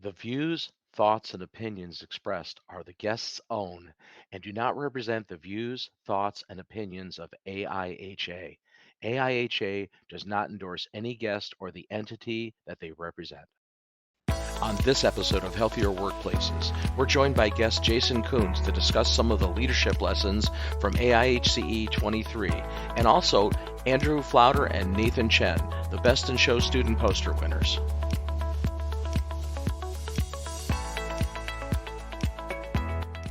The views, thoughts, and opinions expressed are the guest's own and do not represent the views, thoughts, and opinions of AIHA. AIHA does not endorse any guest or the entity that they represent. On this episode of Healthier Workplaces, we're joined by guest Jason Coons to discuss some of the leadership lessons from AIHCE 23, and also Andrew Flauter and Nathan Chen, the Best in Show student poster winners.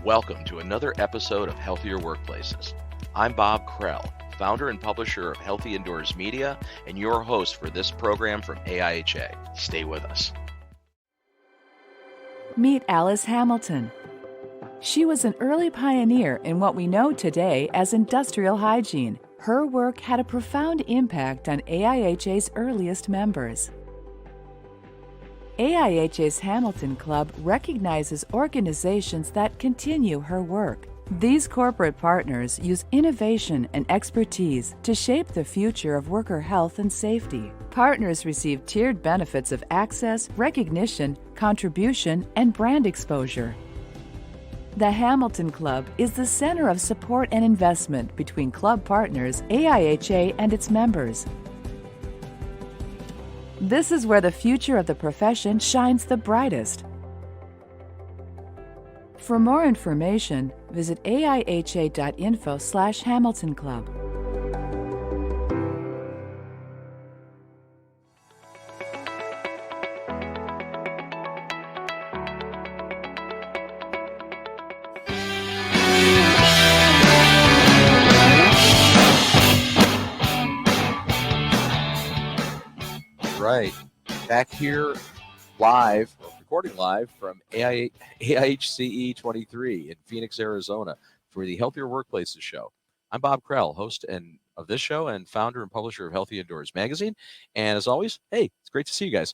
Welcome to another episode of Healthier Workplaces. I'm Bob Krell, founder and publisher of Healthy Indoors Media, and your host for this program from AIHA. Stay with us. Meet Alice Hamilton. She was an early pioneer in what we know today as industrial hygiene. Her work had a profound impact on AIHA's earliest members. AIHA's Hamilton Club recognizes organizations that continue her work. These corporate partners use innovation and expertise to shape the future of worker health and safety. Partners receive tiered benefits of access, recognition, contribution, and brand exposure. The Hamilton Club is the center of support and investment between club partners, AIHA, and its members. This is where the future of the profession shines the brightest. For more information, visit aiha.info/Hamilton Club. Right, back here live, recording live from AIHCE 23 in Phoenix, Arizona for the Healthier Workplaces show. I'm Bob Krell, host of this show and founder and publisher of Healthy Indoors magazine. And as always, hey, it's great to see you guys.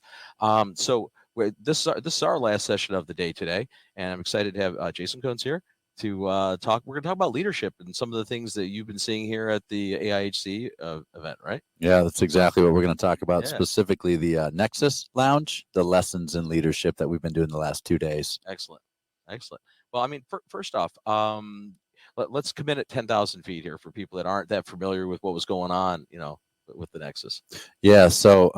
This is our last session of the day today, and I'm excited to have Jason Coons here to talk. We're going to talk about leadership and some of the things that you've been seeing here at the AIHC event, right? Yeah, that's exactly what we're going to talk about, Yeah. specifically the Nexus Lounge, the lessons in leadership that we've been doing the last 2 days. Excellent. Well, I mean, first off, let's commit at 10,000 feet here for people that aren't that familiar with what was going on, with the Nexus. Yeah, so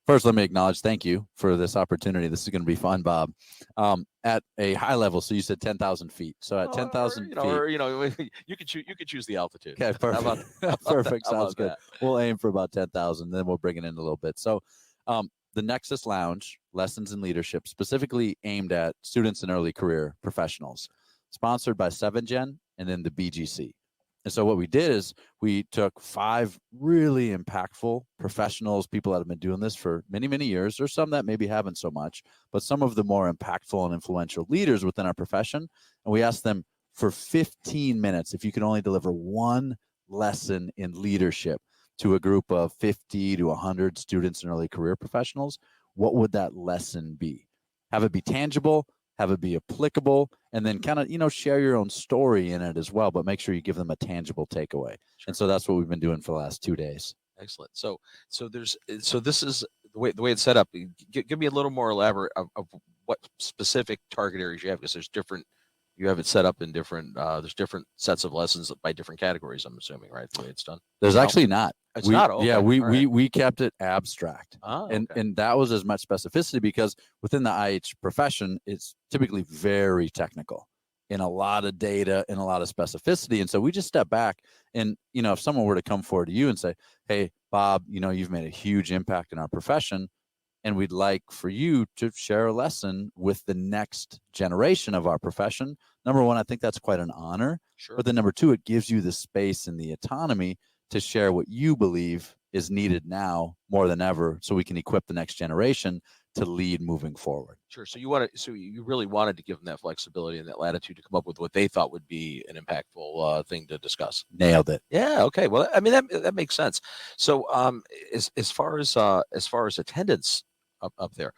first, let me acknowledge, thank you for this opportunity. This is going to be fun, Bob. At a high level, so you said 10,000 feet. So at 10,000 feet. You could choose the altitude. Okay, perfect. How about Perfect. that? Sounds good. We'll aim for about 10,000, then we'll bring it in a little bit. So the Nexus Lounge, Lessons in Leadership, specifically aimed at students and early career professionals, sponsored by 7Gen and then the BGC. And so what we did is we took 5 really impactful professionals, people that have been doing this for many, many years, or some that maybe haven't so much, but some of the more impactful and influential leaders within our profession. And we asked them for 15 minutes, if you could only deliver one lesson in leadership to a group of 50 to 100 students and early career professionals, what would that lesson be? Have it be tangible, have it be applicable, and then kind of, share your own story in it as well, but make sure you give them a tangible takeaway. Sure. And so that's what we've been doing for the last 2 days. Excellent. So this is the way it's set up. Give me a little more elaborate of what specific target areas you have, because you have it set up in different, there's different sets of lessons by different categories, I'm assuming, right? The way it's done. There's actually not. It's not. Okay. Yeah, we kept it abstract. Okay. And that was as much specificity because within the IH profession, it's typically very technical in a lot of data and a lot of specificity. And so we just step back and, if someone were to come forward to you and say, hey, Bob, you've made a huge impact in our profession, and we'd like for you to share a lesson with the next generation of our profession. Number one, I think that's quite an honor. Sure. But then number two, it gives you the space and the autonomy to share what you believe is needed now more than ever, so we can equip the next generation to lead moving forward. Sure. So you really wanted to give them that flexibility and that latitude to come up with what they thought would be an impactful thing to discuss. Nailed it. Yeah. Okay. Well, I mean, that makes sense. So, as far as attendance up there,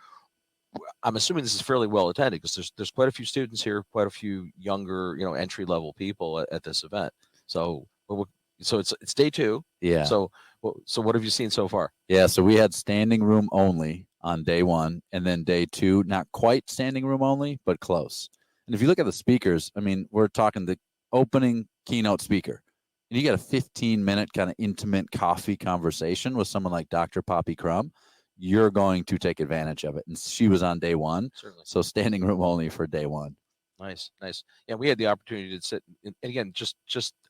I'm assuming this is fairly well attended, because there's quite a few students here, quite a few younger, entry level people at this event. So it's day 2. Yeah. So what have you seen so far? Yeah. So we had standing room only on day one, and then day two, not quite standing room only, but close. And if you look at the speakers, I mean, we're talking the opening keynote speaker, and you get a 15-minute kind of intimate coffee conversation with someone like Dr. Poppy Crum, you're going to take advantage of it. And she was on day one. Certainly. So standing room only for day one. Nice. Yeah, we had the opportunity to sit, and again,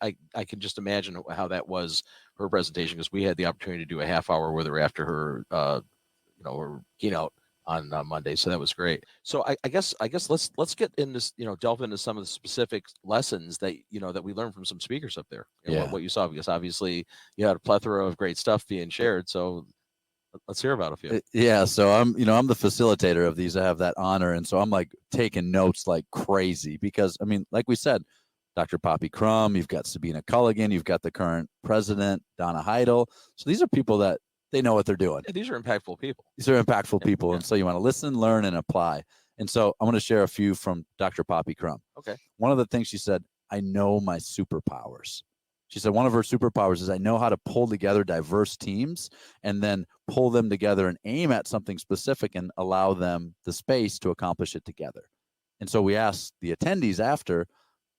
I can just imagine how that was her presentation, because we had the opportunity to do a half hour with her after her, her keynote on Monday. So that was great. So I guess let's get into, delve into some of the specific lessons that that we learned from some speakers up there. What you saw, because obviously you had a plethora of great stuff being shared. So let's hear about a few. Yeah, so I'm the facilitator of these. I have that honor, and so I'm like taking notes like crazy, because I mean, like we said, Dr. Poppy Crum, you've got Sabina Culligan, you've got the current president, Donna Heidel. So these are people that they know what they're doing. Yeah, these are impactful people. And so you want to listen, learn, and apply. And so I'm going to share a few from Dr. Poppy Crum. Okay. One of the things she said, I know my superpowers. She said one of her superpowers is I know how to pull together diverse teams and then pull them together and aim at something specific and allow them the space to accomplish it together. And so we asked the attendees after,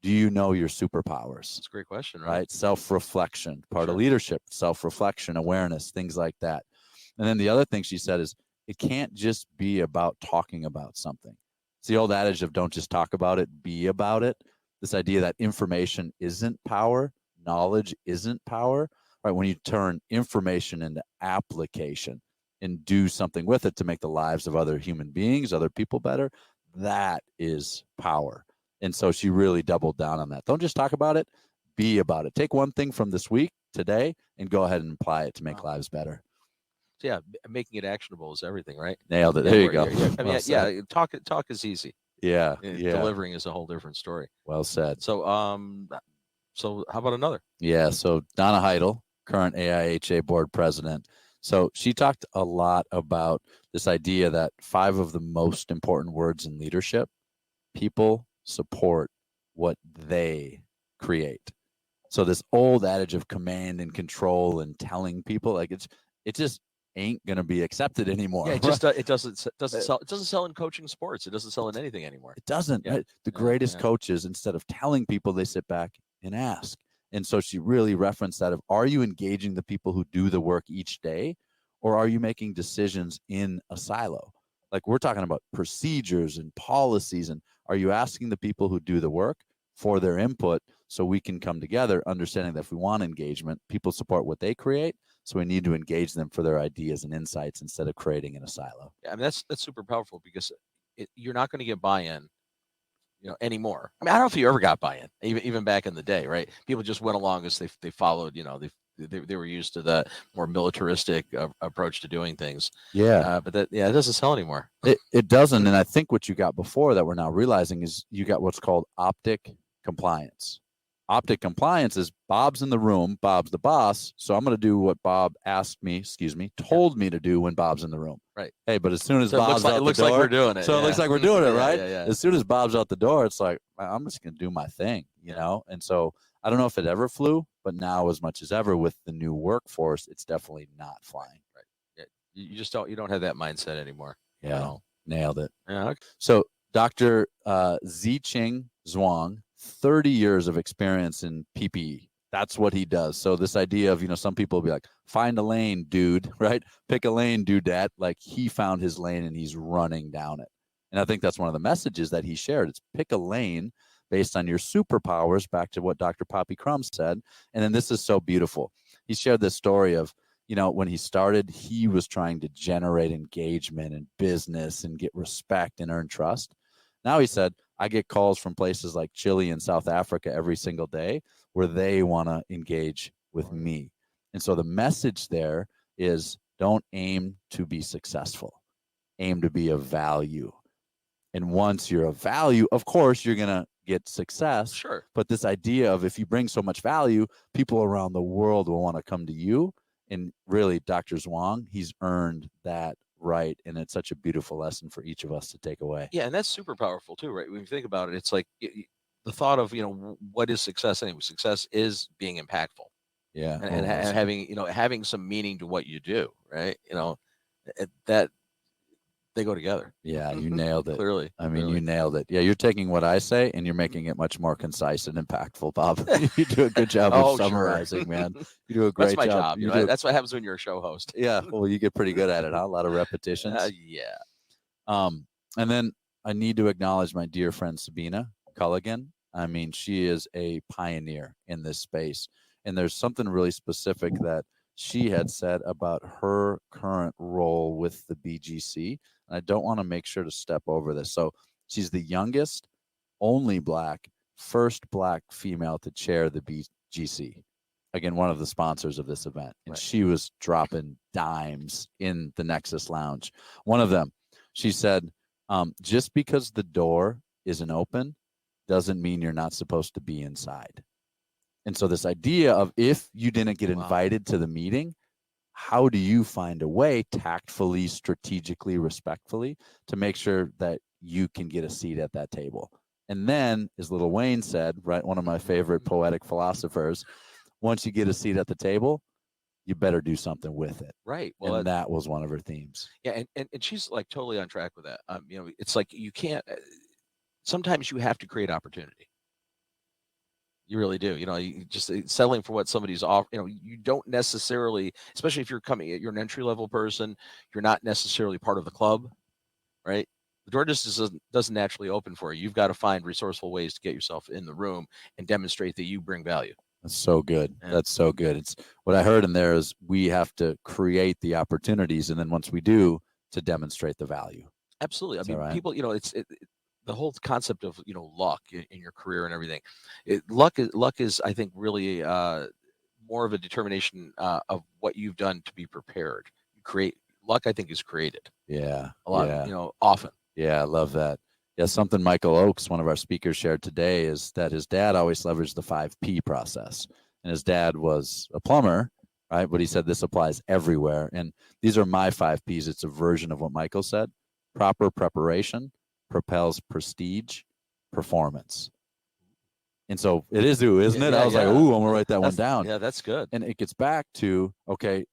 do you know your superpowers? That's a great question, right? Self-reflection, part of leadership, self-reflection, awareness, things like that. And then the other thing she said is it can't just be about talking about something. It's the old adage of don't just talk about it, be about it. This idea that information isn't power, knowledge isn't power, right? When you turn information into application and do something with it to make the lives of other human beings, other people better, that is power. And so she really doubled down on that. Don't just talk about it, be about it. Take one thing from this week, today, and go ahead and apply it to make lives better. So yeah, making it actionable is everything, right? Nailed it. There you go. I mean, talk is easy. Yeah. Delivering is a whole different story. Well said. So so how about another? Yeah. So Donna Heidel, current AIHA board president. So she talked a lot about this idea that 5 of the most important words in leadership, people support what they create. So this old adage of command and control and telling people, like it just ain't gonna be accepted anymore. Yeah, it doesn't sell. It doesn't sell in coaching sports. It doesn't sell in anything anymore. It doesn't. Right? The greatest coaches, instead of telling people, they sit back and ask. And so she really referenced that of, are you engaging the people who do the work each day, or are you making decisions in a silo? Like we're talking about procedures and policies, and are you asking the people who do the work for their input so we can come together, understanding that if we want engagement, people support what they create, so we need to engage them for their ideas and insights instead of creating in a silo. Yeah, I mean that's super powerful, because you're not going to get buy-in, anymore. I mean, I don't know if you ever got buy-in, even back in the day, right? People just went along as they followed, they were used to the more militaristic approach to doing things. Yeah. But it doesn't sell anymore. It doesn't. And I think what you got before that we're now realizing is you got what's called optic compliance. Optic compliance is Bob's in the room, Bob's the boss, so I'm going to do what Bob told me to do when Bob's in the room. Right. Hey, but as soon as So Bob's out the door, it looks like we're doing it. So it looks like we're doing it, right? Yeah. As soon as Bob's out the door, it's like, I'm just going to do my thing, you know? And so I don't know if it ever flew, but now as much as ever with the new workforce, it's definitely not flying. Right. Yeah. You don't have that mindset anymore. Yeah. Nailed it. Yeah. Okay. So Dr. Zicheng Zhuang, 30 years of experience in PPE. That's what he does. So this idea of, some people will be like, find a lane, dude, right? Pick a lane, dudette. Like he found his lane and he's running down it. And I think that's one of the messages that he shared. It's pick a lane based on your superpowers, back to what Dr. Poppy Crum said. And then this is so beautiful. He shared this story of, when he started, he was trying to generate engagement and business and get respect and earn trust. Now he said, I get calls from places like Chile and South Africa every single day where they want to engage with me. And so the message there is don't aim to be successful, aim to be of value. And once you're of value, of course, you're going to get success. Sure. But this idea of if you bring so much value, people around the world will want to come to you. And really, Dr. Zhuang, he's earned that right. And it's such a beautiful lesson for each of us to take away. Yeah, and that's super powerful too, right? When you think about it, it's like the thought of, what is success anyway? Success is being impactful. Yeah. And having, having some meaning to what you do, right? That They go together. Yeah, you nailed it. Clearly. I mean, clearly. you nailed it. Yeah, you're taking what I say and you're making it much more concise and impactful, Bob. You do a good job Oh, of sure. summarizing, man. You do a That's great my job. job. You do, That's what happens when you're a show host. yeah, well, you get pretty good at it, huh? A lot of repetitions. Yeah. And then I need to acknowledge my dear friend Sabina Culligan. I mean, she is a pioneer in this space. And there's something really specific that she had said about her current role with the BGC. And I don't want to make sure to step over this. So she's the youngest, only first Black female to chair the BGC. Again, one of the sponsors of this event. And Right. she was dropping dimes in the Nexus Lounge. One of them, she said, just because the door isn't open doesn't mean you're not supposed to be inside. And so this idea of if you didn't get invited to the meeting, how do you find a way tactfully, strategically, respectfully to make sure that you can get a seat at that table? And then, as Little Wayne said, right, one of my favorite poetic philosophers, once you get a seat at the table, you better do something with it. Right. Well, and that was one of her themes. Yeah, and she's like totally on track with that. It's like you can't. Sometimes you have to create opportunity. You really do. You just settling for what somebody's off. You don't necessarily, especially if you're you're an entry level person. You're not necessarily part of the club, right? The door just doesn't naturally open for you. You've got to find resourceful ways to get yourself in the room and demonstrate that you bring value. That's so good. Yeah. That's so good. It's what I heard in there is we have to create the opportunities, and then once we do, to demonstrate the value. Absolutely. I mean, right? People, the whole concept of luck in your career and everything. Luck is I think really more of a determination of what you've done to be prepared. Luck, I think, is created. Yeah, a lot. Yeah. Often. Yeah, I love that. Yeah, something Michael Oakes, one of our speakers, shared today is that his dad always leveraged the 5P process. And his dad was a plumber, right? But he said this applies everywhere. And these are my 5Ps. It's a version of what Michael said. Proper preparation propels prestige, performance. And so it is, isn't it? I was like, ooh, I'm going to write that one down. Yeah, that's good. And it gets back to, okay,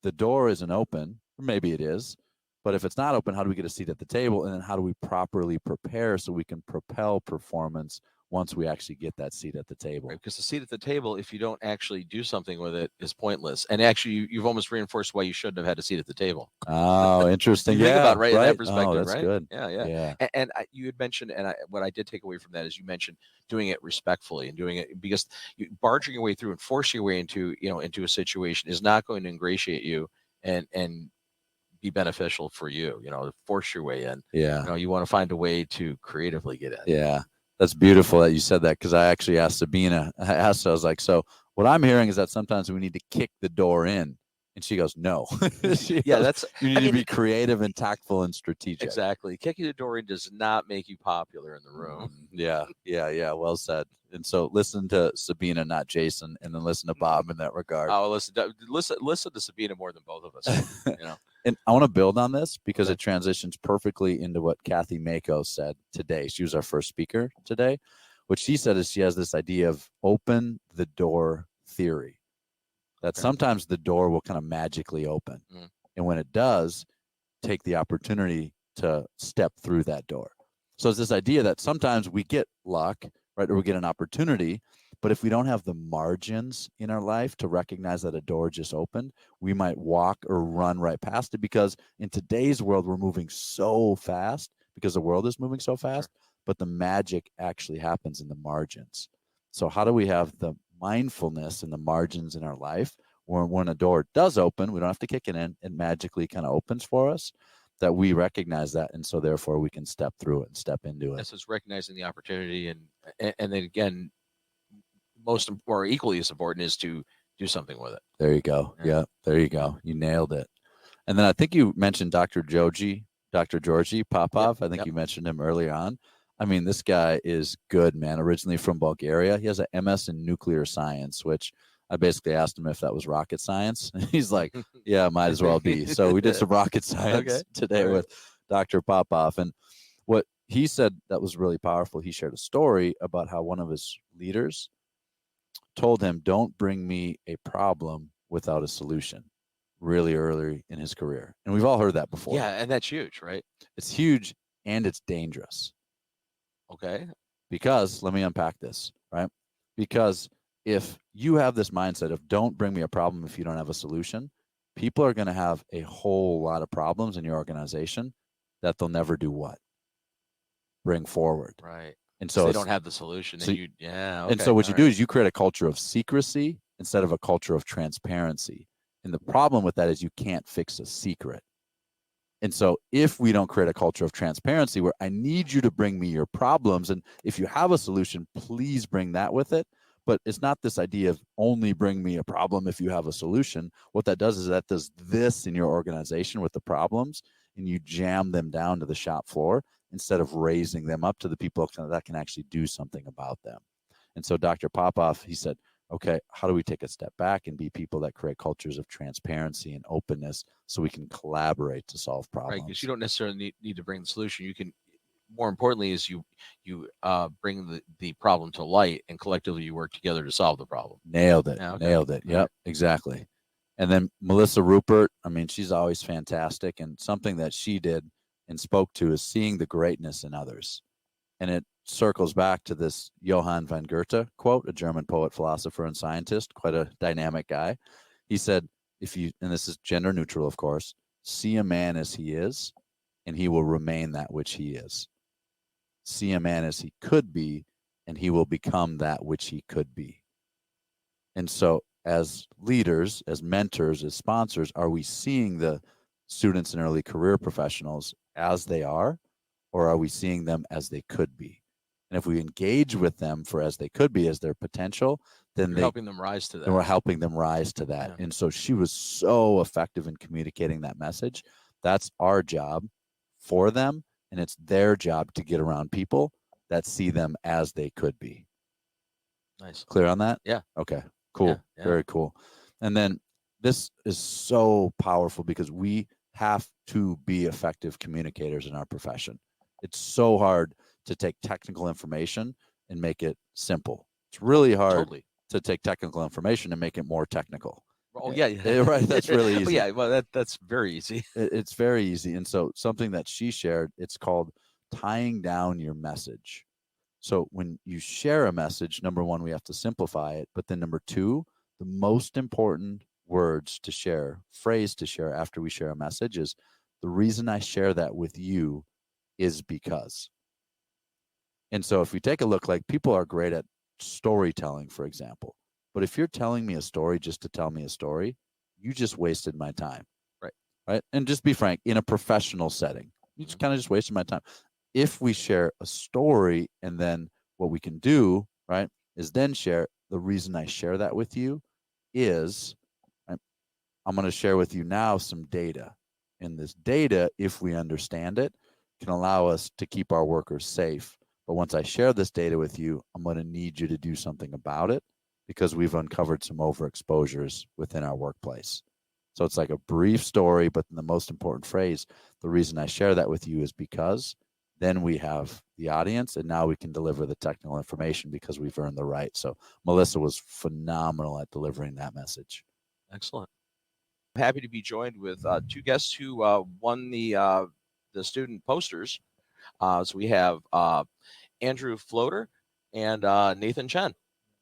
the door isn't open, or maybe it is. But if it's not open, how do we get a seat at the table? And then how do we properly prepare so we can propel performance once we actually get that seat at the table? Right, because the seat at the table, if you don't actually do something with it, is pointless. And actually, you've almost reinforced why you shouldn't have had a seat at the table. Oh, interesting. Think about it, right? In that Oh, perspective, that's right? good. Yeah. And you had mentioned, and what I did take away from that is you mentioned doing it respectfully and doing it because barging your way through and forcing your way into a situation is not going to ingratiate you and be beneficial for you, force your way in. Yeah. You want to find a way to creatively get in. Yeah. That's beautiful that you said that because I actually asked Sabina, I was like, so what I'm hearing is that sometimes we need to kick the door in. And she goes, no. You need to be creative and tactful and strategic. Exactly. Kicking the door in does not make you popular in the room. Yeah. Well said. And so listen to Sabina, not Jason, and then listen to Bob in that regard. Oh, listen to Sabina more than both of us. And I want to build on this because it transitions perfectly into what Kathy Mako said today. She was our first speaker today. What she said is she has this idea of open the door theory. That sometimes the door will kind of magically open. And when it does, take the opportunity to step through that door. So it's this idea that sometimes we get luck, right? Or we get an opportunity, but if we don't have the margins in our life to recognize that a door just opened, we might walk or run right past it because in today's world, we're moving so fast because the world is moving so fast, but the magic actually happens in the margins. So how do we have the mindfulness and the margins in our life where when a door does open, we don't have to kick it in, it magically kind of opens for us, that we recognize that, and so therefore we can step through it and step into it. Yes, it's recognizing the opportunity, and then again, most or equally as important is to do something with it. There you go. Yeah, there you go. You nailed it. And then I think you mentioned Dr. Georgi Popov. I think you mentioned him earlier on. I mean, this guy is good, man. Originally from Bulgaria. He has an MS in nuclear science, which I basically asked him if that was rocket science. He's like, yeah, might as well be. So we did some rocket science today with Dr. Popov. And what he said that was really powerful, he shared a story about how one of his leaders told him, don't bring me a problem without a solution. really early in his career. And we've all heard that before. Yeah, and that's huge, right? It's huge and it's dangerous. Okay. Because let me unpack this, right? Because if you have this mindset of don't bring me a problem if you don't have a solution, people are going to have a whole lot of problems in your organization that they'll never do what? Bring forward. Right. And So so they don't have the solution. so, And okay. and so what you do is you create a culture of secrecy instead of a culture of transparency. And the problem with that is you can't fix a secret. And so if we don't create a culture of transparency where I need you to bring me your problems, and if you have a solution, please bring that with it. But it's not this idea of only bring me a problem if you have a solution. What that does is that does this in your organization with the problems, and you jam them down to the shop floor instead of raising them up to the people that can actually do something about them. And so Dr. Popoff, he said, okay, how do we take a step back and be people that create cultures of transparency and openness so we can collaborate to solve problems? Right, because you don't necessarily need to bring the solution. You can, more importantly, is you bring the problem to light, and collectively you work together to solve the problem. Nailed it. Yeah, okay. Nailed it. Yep, right. Exactly. And then Melissa Rupert, I mean, she's always fantastic. And something that she did and spoke to is seeing the greatness in others. And it circles back to this Johann von Goethe quote, a German poet, philosopher, and scientist, quite a dynamic guy. He said, if you, and this is gender neutral, of course, see a man as he is, and he will remain that which he is. See a man as he could be, and he will become that which he could be. And so, as leaders, as mentors, as sponsors, are we seeing the students and early career professionals as they are, or are we seeing them as they could be? And if we engage with them for as they could be, as their potential, then You're helping them rise to that. Then we're helping them rise to that. Yeah. And so she was so effective in communicating that message. That's our job for them, and it's their job to get around people that see them as they could be. Nice. Clear on that? Yeah. Okay. Cool. Yeah. Very cool. And then this is so powerful because we have to be effective communicators in our profession. It's so hard to take technical information and make it simple. It's really hard to take technical information and make it more technical. Oh, yeah. Right. That's really easy. Yeah. Well, that's very easy. It's very easy. And so something that she shared, it's called tying down your message. So when you share a message, number one, we have to simplify it. But then number two, the most important words to share, phrase to share after we share a message is, the reason I share that with you is because. And so if we take a look, like people are great at storytelling, for example. But if you're telling me a story just to tell me a story, you just wasted my time. Right. Right. And just be frank, in a professional setting, you just kind of just wasted my time. If we share a story, and then what we can do, right, is then share, the reason I share that with you is, I'm going to share with you now some data. And this data, if we understand it, can allow us to keep our workers safe. But once I share this data with you, I'm going to need you to do something about it because we've uncovered some overexposures within our workplace. So it's like a brief story, but the most important phrase, the reason I share that with you is because. Then we have the audience, and now we can deliver the technical information because we've earned the right. So Melissa was phenomenal at delivering that message. Excellent. I'm happy to be joined with two guests who won the student posters. So we have Andrew Floater and Nathan Chen.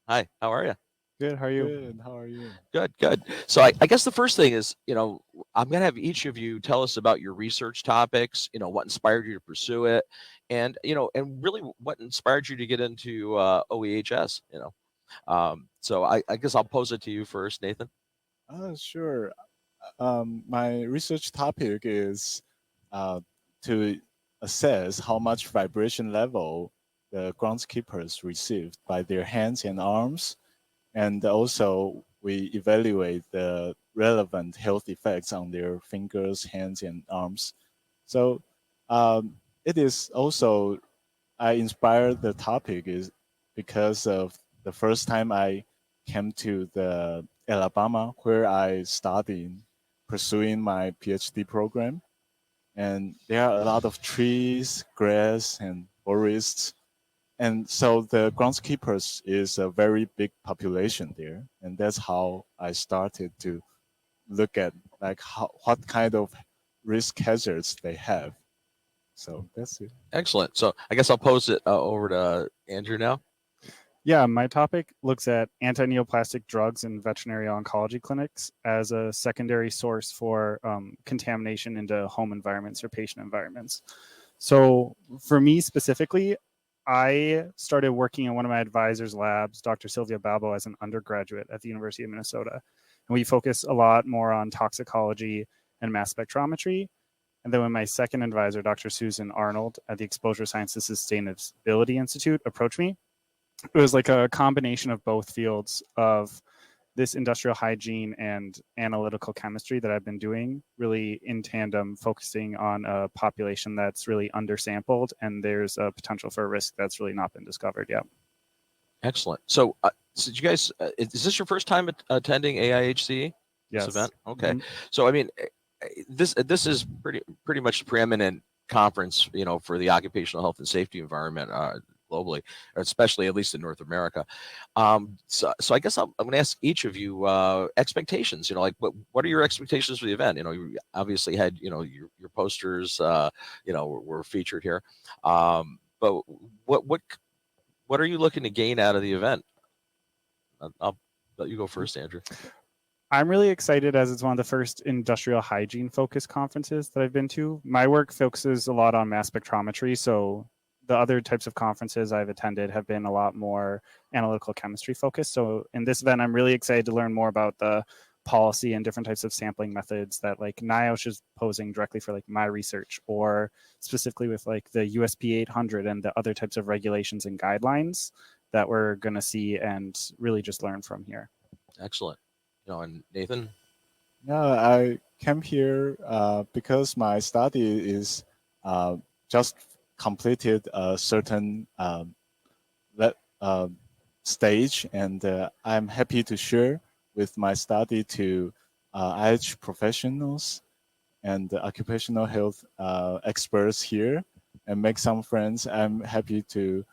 Hi, how are you? Good. How are you? Good. How are you? Good, good. So I guess the first thing is, I'm going to have each of you tell us about your research topics, what inspired you to pursue it, and, and really what inspired you to get into OEHS, So I guess I'll pose it to you first, Nathan. Sure. My research topic is to assess how much vibration level the groundskeepers received by their hands and arms. And also, we evaluate the relevant health effects on their fingers, hands, and arms. So it is also, I inspired the topic is because of the first time I came to the Alabama, where I studied pursuing my PhD program. And there are a lot of trees, grass, and forests. And so the groundskeepers is a very big population there. And that's how I started to look at like what kind of risk hazards they have. So that's it. Excellent. So I guess I'll pose it over to Andrew now. Yeah, my topic looks at anti-neoplastic drugs in veterinary oncology clinics as a secondary source for contamination into home environments or patient environments. So for me specifically, I started working in one of my advisor's labs, Dr. Sylvia Balbo, as an undergraduate at the University of Minnesota. And we focus a lot more on toxicology and mass spectrometry. And then when my second advisor, Dr. Susan Arnold at the Exposure Sciences Sustainability Institute, approached me, it was like a combination of both fields of this industrial hygiene and analytical chemistry that I've been doing, really in tandem, focusing on a population that's really undersampled, and there's a potential for a risk that's really not been discovered yet. Excellent. So, so you guys, is this your first time attending AIHC? Yes. This event? Okay. Mhm. So, I mean, this is pretty much the preeminent conference, for the occupational health and safety environment globally, or especially at least in North America. So I guess I'm going to ask each of you expectations. Like what are your expectations for the event? You obviously had your posters, were featured here. But what are you looking to gain out of the event? I'll let you go first, Andrew. I'm really excited as it's one of the first industrial hygiene focused conferences that I've been to. My work focuses a lot on mass spectrometry, so the other types of conferences I've attended have been a lot more analytical chemistry focused. So in this event, I'm really excited to learn more about the policy and different types of sampling methods that like NIOSH is posing directly for like my research, or specifically with like the USP 800 and the other types of regulations and guidelines that we're going to see and really just learn from here. Excellent. And Nathan? Yeah, I came here because my study is just completed a certain stage, and I'm happy to share with my study to IH professionals and occupational health experts here and make some friends. I'm happy to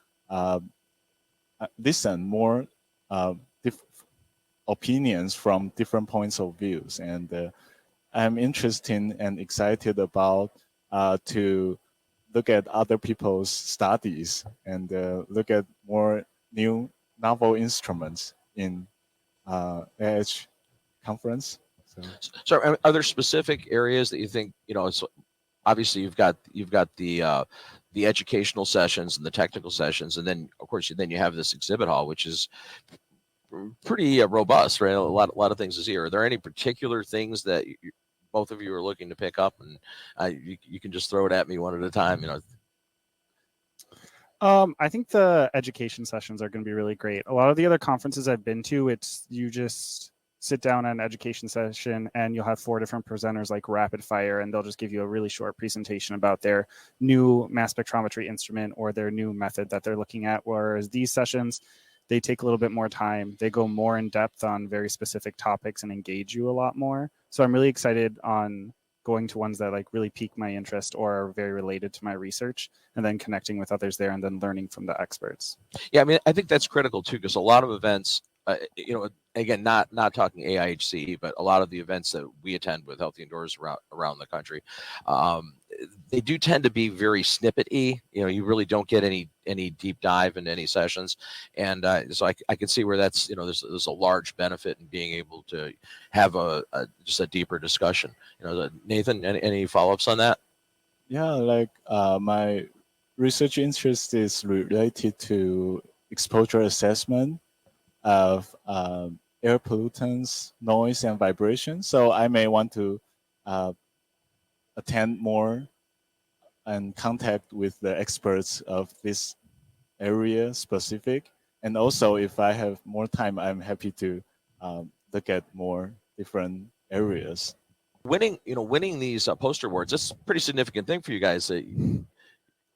listen more opinions from different points of views, and I'm interested and excited about to look at other people's studies and look at more new novel instruments in AIH conference. So are there specific areas that you think, so obviously you've got the educational sessions and the technical sessions, and then of course you have this exhibit hall, which is pretty robust, right? A lot of things is here. Are there any particular things that both of you are looking to pick up, and you can just throw it at me one at a time, I think the education sessions are going to be really great. A lot of the other conferences I've been to, it's you just sit down at an education session and you'll have 4 different presenters like rapid fire, and they'll just give you a really short presentation about their new mass spectrometry instrument or their new method that they're looking at. Whereas these sessions, they take a little bit more time. They go more in depth on very specific topics and engage you a lot more. So I'm really excited on going to ones that like really pique my interest or are very related to my research, and then connecting with others there and then learning from the experts. Yeah, I mean, I think that's critical too, because a lot of events, again, not talking AIHC, but a lot of the events that we attend with Healthy Indoors around the country, they do tend to be very snippety. You really don't get any deep dive into any sessions, and so I can see where that's there's a large benefit in being able to have just a deeper discussion. Nathan, any follow-ups on that? Yeah, like my research interest is related to exposure assessment of air pollutants, noise, and vibration. So I may want to attend more and contact with the experts of this area specific. And also, if I have more time, I'm happy to look at more different areas. Winning these poster awards, that's a pretty significant thing for you guys.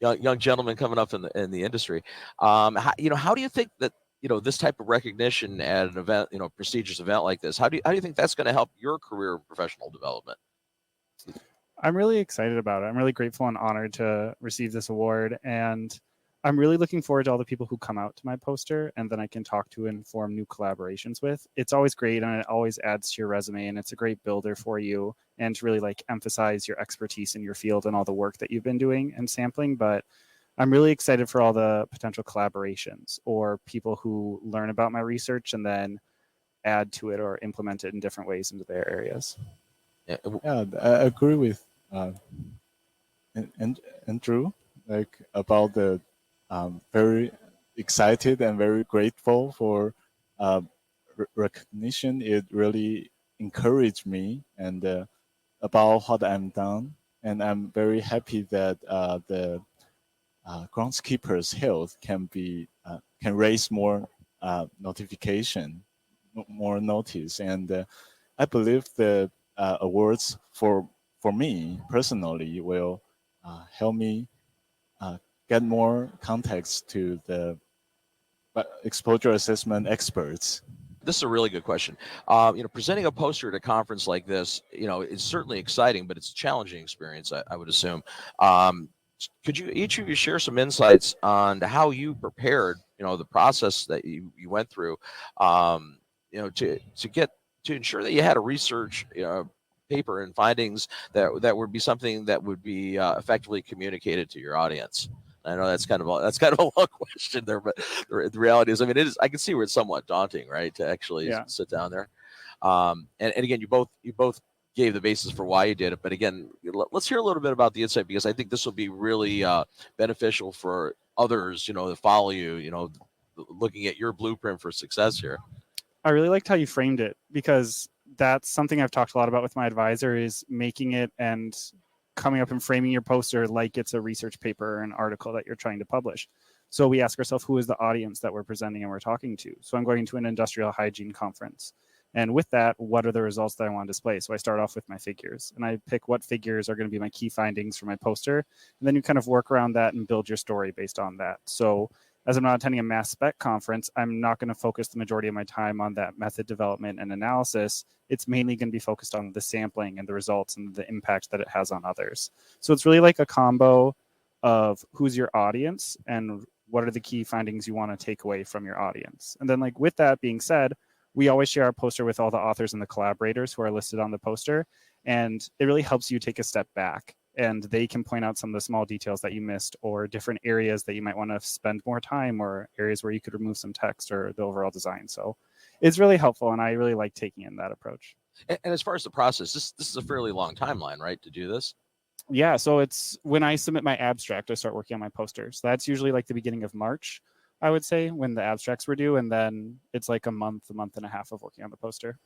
Young gentlemen coming up in the industry. How do you think that this type of recognition at an event, prestigious event like this, how do you think that's going to help your career and professional development? I'm really excited about it. I'm really grateful and honored to receive this award. And I'm really looking forward to all the people who come out to my poster and then I can talk to and form new collaborations with. It's always great and it always adds to your resume and it's a great builder for you and to really like emphasize your expertise in your field and all the work that you've been doing and sampling. But I'm really excited for all the potential collaborations or people who learn about my research and then add to it or implement it in different ways into their areas. Yeah. Yeah, I agree with and Andrew, like about the very excited and very grateful for recognition. It really encouraged me and about what I'm done, and I'm very happy that the groundskeepers' health can raise more notification, more notice, and I believe the awards for me personally will help me get more context to the exposure assessment experts. This is a really good question. Presenting a poster at a conference like this, is certainly exciting, but it's a challenging experience, I would assume. Could you each of you share some insights on how you prepared, the process that you went through, to ensure that you had a research paper and findings that would be something that would be effectively communicated to your audience? I know that's kind of a long question there, but the reality is, I mean, it is. I can see where it's somewhat daunting, right, to actually sit down there. And again, you both gave the basis for why you did it, but again, let's hear a little bit about the insight because I think this will be really beneficial for others, that follow you, looking at your blueprint for success here. I really liked how you framed it because that's something I've talked a lot about with my advisor is making it and coming up and framing your poster like it's a research paper or an article that you're trying to publish. So we ask ourselves, who is the audience that we're presenting and we're talking to? So I'm going to an industrial hygiene conference. And with that, what are the results that I want to display? So I start off with my figures and I pick what figures are going to be my key findings for my poster. And then you kind of work around that and build your story based on that. So as I'm not attending a mass spec conference, I'm not going to focus the majority of my time on that method development and analysis. It's mainly going to be focused on the sampling and the results and the impact that it has on others. So it's really like a combo of who's your audience and what are the key findings you want to take away from your audience. And then like with that being said, we always share our poster with all the authors and the collaborators who are listed on the poster. And it really helps you take a step back and they can point out some of the small details that you missed or different areas that you might want to spend more time or areas where you could remove some text or the overall design. So it's really helpful. And I really like taking in that approach. And as far as the process, this is a fairly long timeline, right, to do this? Yeah. So it's when I submit my abstract, I start working on my poster. So that's usually like the beginning of March, I would say, when the abstracts were due. And then it's like a month and a half of working on the poster.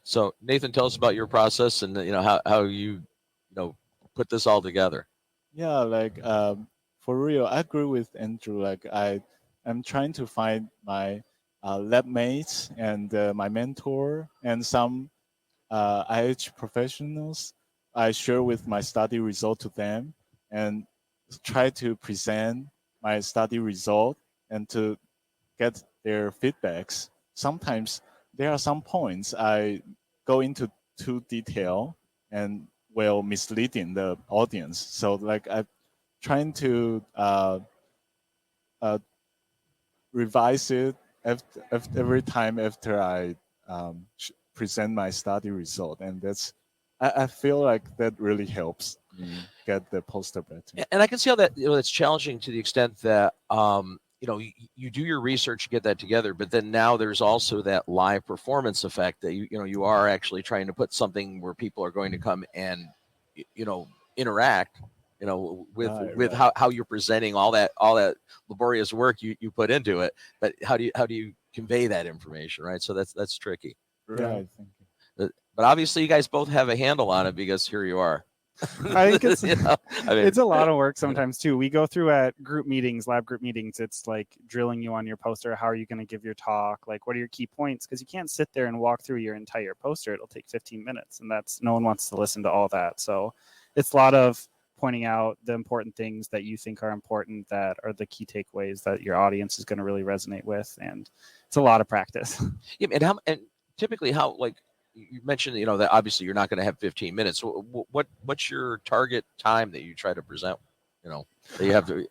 So Nathan, tell us about your process and how you put this all together. Yeah, like for real, I agree with Andrew. Like I'm trying to find my lab mates and my mentor and some IH professionals. I share with my study result to them and try to present my study result and to get their feedbacks. Sometimes there are some points I go into too detail and misleading the audience. So like I'm trying to revise it after every time after I present my study result, and I feel like that really helps me get the poster better. And I can see how that it's challenging to the extent that you do your research, you get that together, but then now there's also that live performance effect that you are actually trying to put something where people are going to come and interact with how you're presenting all that laborious work you put into it, but how do you convey that information, right? So that's tricky. Right. Thank you. But obviously you guys both have a handle on it because here you are. I think it's it's a lot of work sometimes too. We go through at lab group meetings. It's like drilling you on your poster. How are you going to give your talk? Like, what are your key points? Because you can't sit there and walk through your entire poster. It'll take 15 minutes, and no one wants to listen to all that. So it's a lot of pointing out the important things that you think are important, that are the key takeaways that your audience is going to really resonate with, and it's a lot of practice. Yeah, and typically how, like you mentioned, that obviously you're not going to have 15 minutes. What's your target time that you try to present? That you have to.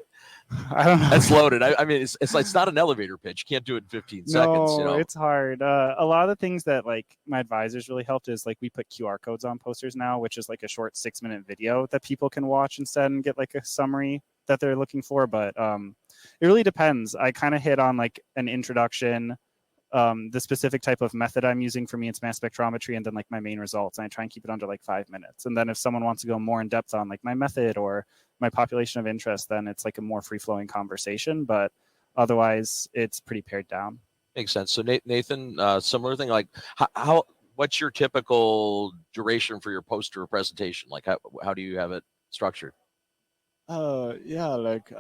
I don't know. That's loaded. I mean, it's not an elevator pitch. You can't do it in 15 seconds. You No, know, it's hard. A lot of the things that like my advisors really helped is like we put QR codes on posters now, which is like a short 6-minute video that people can watch instead and get like a summary that they're looking for. But it really depends. I kind of hit on like an introduction, the specific type of method I'm using. For me, it's mass spectrometry, and then like my main results. And I try and keep it under like 5 minutes. And then if someone wants to go more in depth on like my method or my population of interest, then it's like a more free flowing conversation. But otherwise, it's pretty pared down. makes sense. So Nathan, similar thing. Like how what's your typical duration for your poster or presentation? Like how do you have it structured? Yeah, like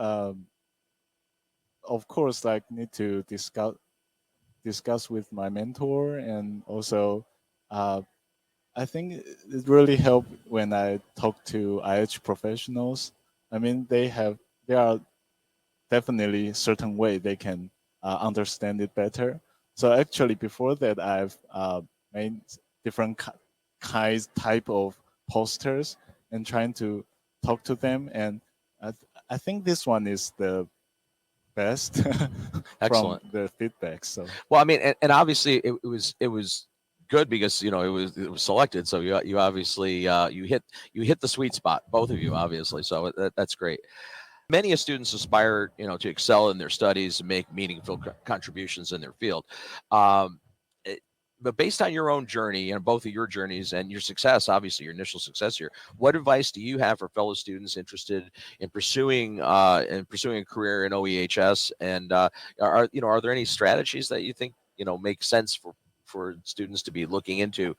of course, like need to discuss with my mentor, and also I think it really helped when I talk to IH professionals. I mean, they are definitely certain way they can understand it better. So actually, before that, I've made different kinds type of posters and trying to talk to them, and I think this one is the best from Excellent. the feedback. So Well, I mean, and obviously it was good because it was selected. So you obviously you hit the sweet spot, both of you obviously. So that's great. Many students aspire, to excel in their studies and make meaningful contributions in their field. Um, it- but based on your own journey and both of your journeys and your success, obviously your initial success here, what advice do you have for fellow students interested in pursuing a career in OEHS? And are there any strategies that you think make sense for students to be looking into?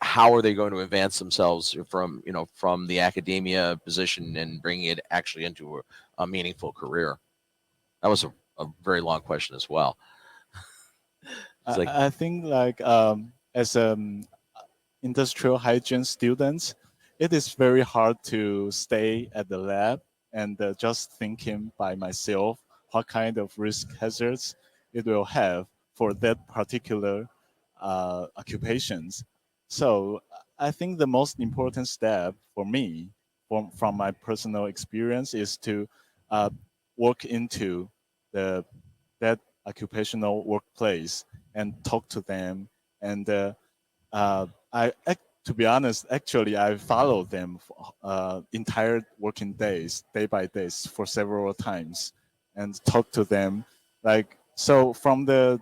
How are they going to advance themselves from the academia position and bringing it actually into a meaningful career? That was a very long question as well. It's like, I think like as industrial hygiene students, it is very hard to stay at the lab and just thinking by myself what kind of risk hazards it will have for that particular occupations. So I think the most important step for me, from my personal experience, is to uh, work into the that occupational workplace and talk to them. And to be honest, actually, I follow them entire working days, day by day, for several times, and talk to them. Like so, from the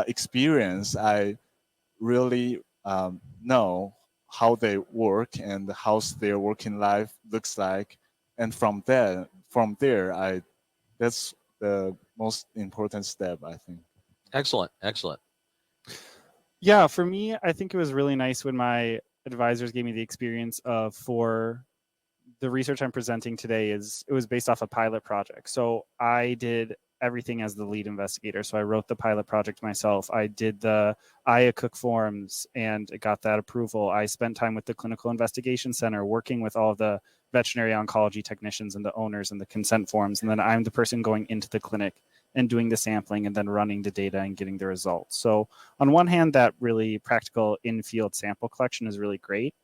experience, I really know how they work and how their working life looks like, and from there, that's the most important step, I think. excellent, excellent. Yeah, for me, I think it was really nice when my advisors gave me the experience of for the research I'm presenting today it was based off a pilot project. So I did everything as the lead investigator. So I wrote the pilot project myself. I did the AIHA cook forms and got that approval. I spent time with the Clinical Investigation Center working with all of the veterinary oncology technicians and the owners and the consent forms. And then I'm the person going into the clinic and doing the sampling and then running the data and getting the results. So on one hand, that really practical in-field sample collection is really great.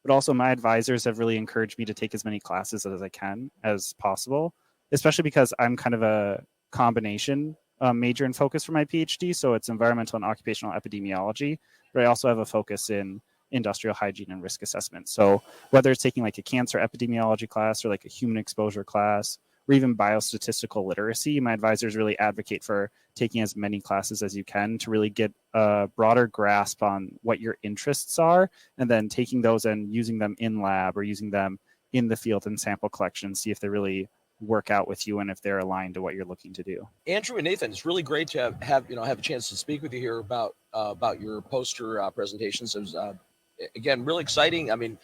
But also my advisors have really encouraged me to take as many classes as I can as possible, especially because I'm kind of a combination major and focus for my PhD. So it's environmental and occupational epidemiology, but I also have a focus in industrial hygiene and risk assessment. So whether it's taking like a cancer epidemiology class or like a human exposure class or even biostatistical literacy, my advisors really advocate for taking as many classes as you can to really get a broader grasp on what your interests are, and then taking those and using them in lab or using them in the field and sample collection, see if they really work out with you and if they're aligned to what you're looking to do. Andrew and Nathan, it's really great to have a chance to speak with you here about your poster presentations. It was again really exciting. I mean,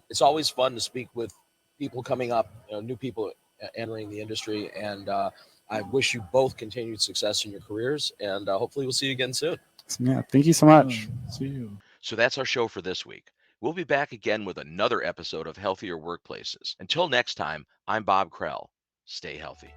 it's always fun to speak with people coming up, new people entering the industry, and I wish you both continued success in your careers, and hopefully we'll see you again soon. Yeah, thank you so much. See you. So that's our show for this week. We'll be back again with another episode of Healthier Workplaces. Until next time, I'm Bob Krell. Stay healthy.